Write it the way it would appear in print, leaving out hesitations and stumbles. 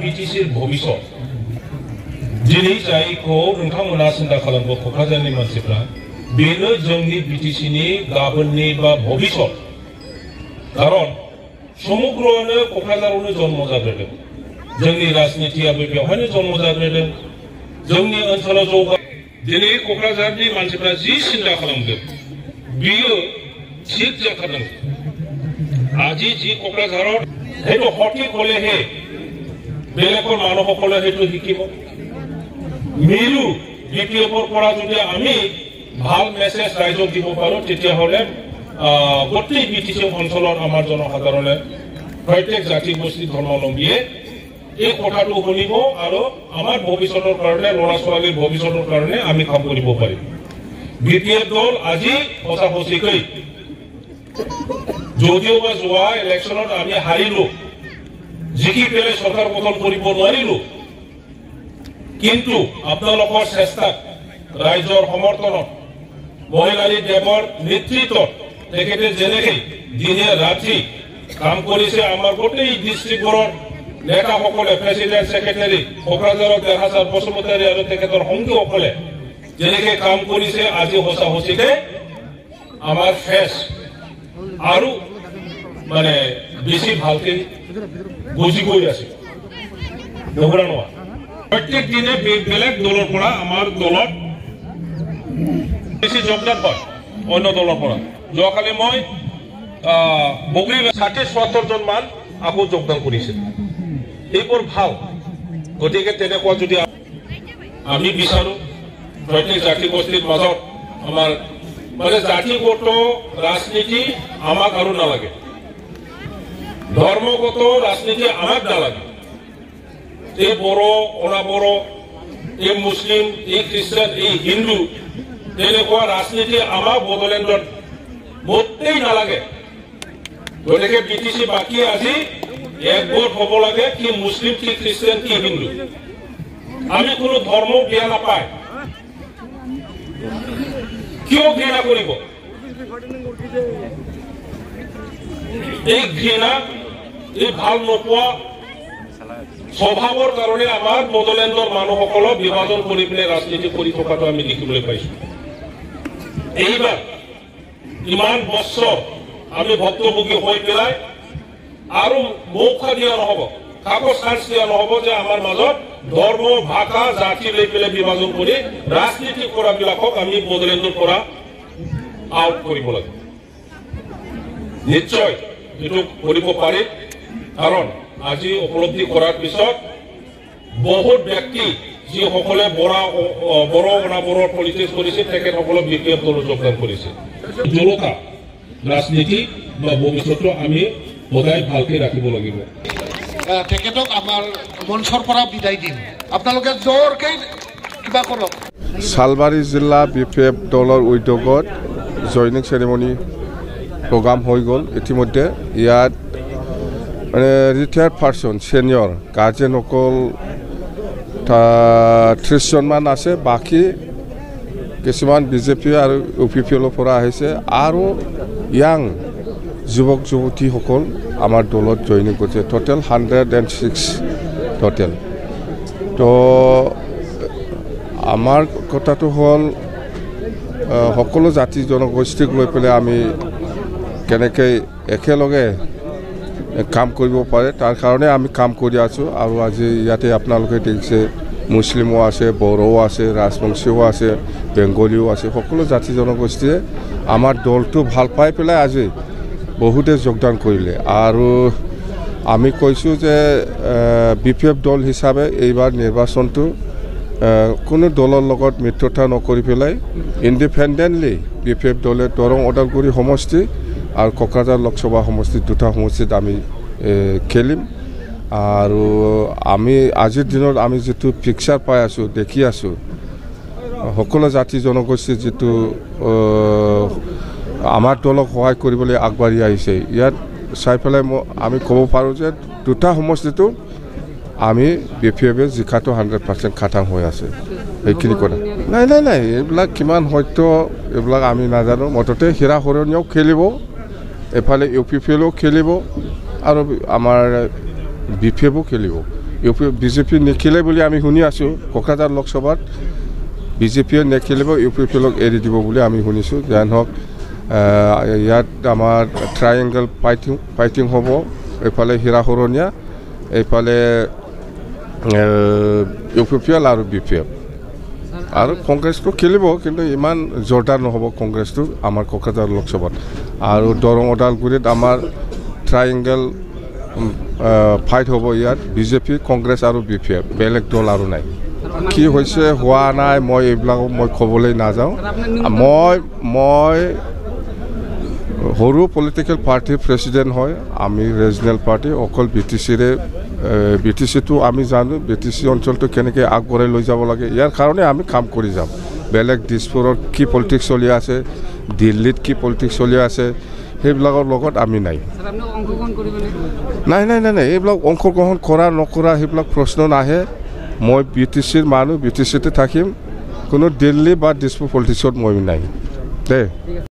BTCर भबिष्यत दिनै जायखौ नोंथांमोना सिन्था खालामो क'क्राझारनि मानसिफ्रा बेनो जोंनि BTCनि गाबोननि बा भबिष्यत खारन समग्रआनो क'क्राझारावनो जन्म जाग्रोदों जोंनि राजनितियाबो बेवहायनो जन्म जाग्रोदों जोंनि ओनसोलाव जौगा दिनै क'क्राझारनि मानसिफ्रा जि सिन्था खालामदों बियो ঠিক जाथारदों আজি যি क'क्राझाराव সেইটো সঠিক হলেহে বেলেগৰ মানুহসকলে সেইটো শিকিব মিলু বিপিএফৰ পৰা যদি আমি ভাল মেছেজ ৰাইজক দিব পাৰো তেতিয়াহ'লে গোটেই বিটিচি অঞ্চলৰ আমাৰ জনসাধাৰণে প্ৰত্যেক জাতি গোষ্ঠী ধৰ্মাৱলম্বীয়ে এই কথাটো শুনিব আৰু আমাৰ ভৱিষ্যতৰ কাৰণে ল'ৰা ছোৱালীৰ ভৱিষ্যতৰ কাৰণে আমি কাম কৰিব পাৰিম বিপিএফ দল আজি সঁচাকৈ যদিও বা যোৱা ইলেকশ্যনত আমি হাৰিলো জিকি পেলাই চৰকাৰ গঠন কৰিব নোৱাৰিলো কিন্তু আপোনালোকৰ চেষ্টাত ৰাইজৰ সমৰ্থনত মহিলাৰী দেৱৰ নেতৃত্বত তেখেতে যেনেকৈ দিনে ৰাতি কাম কৰিছে আমাৰ গোটেই ডিষ্ট্ৰিক্টবোৰৰ নেতাসকলে প্ৰেচিডেণ্ট ছেক্ৰেটাৰী কোকৰাঝাৰৰ দেহাছাৰ বসুমতাৰী আৰু তেখেতৰ সংগীসকলে যেনেকৈ কাম কৰিছে আজি সঁচাকৈ আমাৰ ফেচ আৰু মানে বেছি ভালকে গজি গৈ আছে নগৰা নোৱা প্ৰত্যেক দিনে বেলেগ দলৰ পৰা আমাৰ দলত বেছি যোগদান হয় অন্য দলৰ পৰা যোৱাকালি মই বগৰী 60-70 জন মান আকৌ যোগদান কৰিছে এইবোৰ ভাল গতিকে তেনেকুৱা যদি আমি বিচাৰো প্ৰত্যেক জাতি গোষ্ঠীৰ মাজত আমাৰ মানে জাতিগত ৰাজনীতি আমাক আৰু নালাগে ধৰ্মগত ৰাজনীতি আমাক নালাগে এই বড় অনা বড় এই মুসলিম এই খ্ৰীষ্টান এই হিন্দু তেনেকুৱা ৰাজনীতি আমাক বড়োলেণ্ডত মোটেই নালাগে গতিকে বিটিচি বাকী আজি একগোট হ'ব লাগে কি মুসলিম কি খ্ৰীষ্টান কি হিন্দু আমি কোনো ধৰ্ম বিয়া নাপায় কিয় ঘৃণা কৰিব এই ঘৃণা এই ভাল নোপোৱা স্বভাৱৰ কাৰণে আমাৰ বড়োলেণ্ডৰ মানুহসকলক বিভাজন কৰি পেলাই ৰাজনীতি কৰি থকাটো আমি দেখিবলৈ পাইছো এইবাৰ ইমান বছৰ আমি ভক্তভোগী হৈ পেলাই আৰু মৌখা দিয়া নহ'ব কাকো চান্স দিয়া নহ'ব যে আমাৰ মাজত ধৰ্ম ভাষা জাতি লৈ পেলাই বিভাজন কৰি ৰাজনীতি কৰাবিলাকক আমি বড়োলেণ্ডৰ পৰা আউট কৰিব লাগে নিশ্চয় এইটো কৰিব পাৰি কাৰণ আজি উপলব্ধি কৰাৰ পিছত বহুত ব্যক্তি যিসকলে বড় অনাবড়ৰ পলিটিক্স কৰিছে তেখেতসকলক বিপিএফ দলত যোগদান কৰিছে জলকা ৰাজনীতি বা ভৱিষ্যতটো আমি সদায় ভালকৈ ৰাখিব লাগিব তেখেতক আমাৰ মঞ্চৰ পৰা বিদায় দিম আপোনালোকে জোৰকৈ কিবা কৰক সালবাৰী জিলা বিপিএফ দলৰ উদ্যোগত জইনিং চেৰিমনি প্ৰগ্ৰাম হৈ গ'ল ইতিমধ্যে ইয়াত মানে ৰিটায়াৰ্ড পাৰ্চন ছিনিয়ৰ গাৰ্জেনসকল 30 জনমান আছে বাকী কিছুমান বিজেপি আৰু ইউপিপিএলৰ পৰা আহিছে আৰু ইয়াং যুৱক যুৱতীসকল আমাৰ দলত জইনিং কৰিছে টোটেল 106 টোটেল তো আমাৰ কথাটো হ'ল সকলো জাতি জনগোষ্ঠীক লৈ পেলাই আমি কেনেকৈ একেলগে কাম কৰিব পাৰে তাৰ কাৰণে আমি কাম কৰি আছোঁ আৰু আজি ইয়াতে আপোনালোকে দেখিছে মুছলিমো আছে বড়োও আছে ৰাজবংশীও আছে বেংগলীও আছে সকলো জাতি জনগোষ্ঠীয়ে আমাৰ দলটো ভাল পাই পেলাই আজি বহুতে যোগদান কৰিলে আৰু আমি কৈছোঁ যে বিপিএফ দল হিচাপে এইবাৰ নিৰ্বাচনটো কোনো দলৰ লগত মিত্ৰতা নকৰি পেলাই ইণ্ডিপেণ্ডেণ্টলি বিপিএফ দলে দৰং ওদালগুৰি সমষ্টি আৰু কোকৰাঝাৰ লোকসভা সমষ্টিত দুটা সমষ্টিত আমি খেলিম আৰু আমি আজিৰ দিনত আমি যিটো পিকচাৰ পাই আছোঁ দেখি আছোঁ সকলো জাতি জনগোষ্ঠীৰ যিটো আমাৰ দলক সহায় কৰিবলৈ আগবাঢ়ি আহিছে ইয়াত চাই পেলাই আমি ক'ব পাৰোঁ যে দুটা সমষ্টিটো আমি বিপিএফে জিকাটো 100% খাটাং হৈ আছে এইখিনি কথা নাই এইবিলাক কিমান সত্য এইবিলাক আমি নাজানো মুঠতে হীৰা হৰণীয়াও খেলিব এফালে ইউপিপিএলো খেলিব আৰু আমাৰ বিপিএফো খেলিব বিজেপি নিখিলে বুলি আমি শুনি আছোঁ কোকৰাঝাৰ লোকসভাত বিজেপিয়ে নেখেলিব UPPলক এৰি দিব বুলি আমি শুনিছোঁ যেন হওক ইয়াত আমাৰ ট্ৰায়েংগল ফাইটিং হ'ব এইফালে হীৰা শৰণীয়া এইফালে UPPL আৰু BPF আৰু কংগ্ৰেছটো খেলিব কিন্তু ইমান জোৰদাৰ নহ'ব কংগ্ৰেছটো আমাৰ কোকৰাঝাৰ লোকসভাত আৰু দৰং ওদালগুৰিত আমাৰ ট্ৰায়েংগল ফাইট হ'ব ইয়াত বিজেপি কংগ্ৰেছ আৰু BPF বেলেগ দল আৰু নাই কি হৈছে হোৱা নাই মই এইবিলাক মই ক'বলৈ নাযাওঁ মই সৰু পলিটিকেল পাৰ্টিৰ প্ৰেছিডেণ্ট হয় আমি ৰিজনেল পাৰ্টি অকল BTCটো আমি জানো BTC অঞ্চলটো কেনেকৈ আগবঢ়াই লৈ যাব লাগে ইয়াৰ কাৰণে আমি কাম কৰি যাম বেলেগ দিছপুৰত কি পলিটিক্স চলি আছে দিল্লীত কি পলিটিক্স চলি আছে সেইবিলাকৰ লগত আমি নাই নাই এইবিলাক অংশগ্ৰহণ কৰা নকৰা সেইবিলাক প্ৰশ্ন নাহে মই BTCৰ মানুহ BTCতে থাকিম কোনো দিল্লী বা দিছপুৰ পলিটিক্সত মই নাই দেই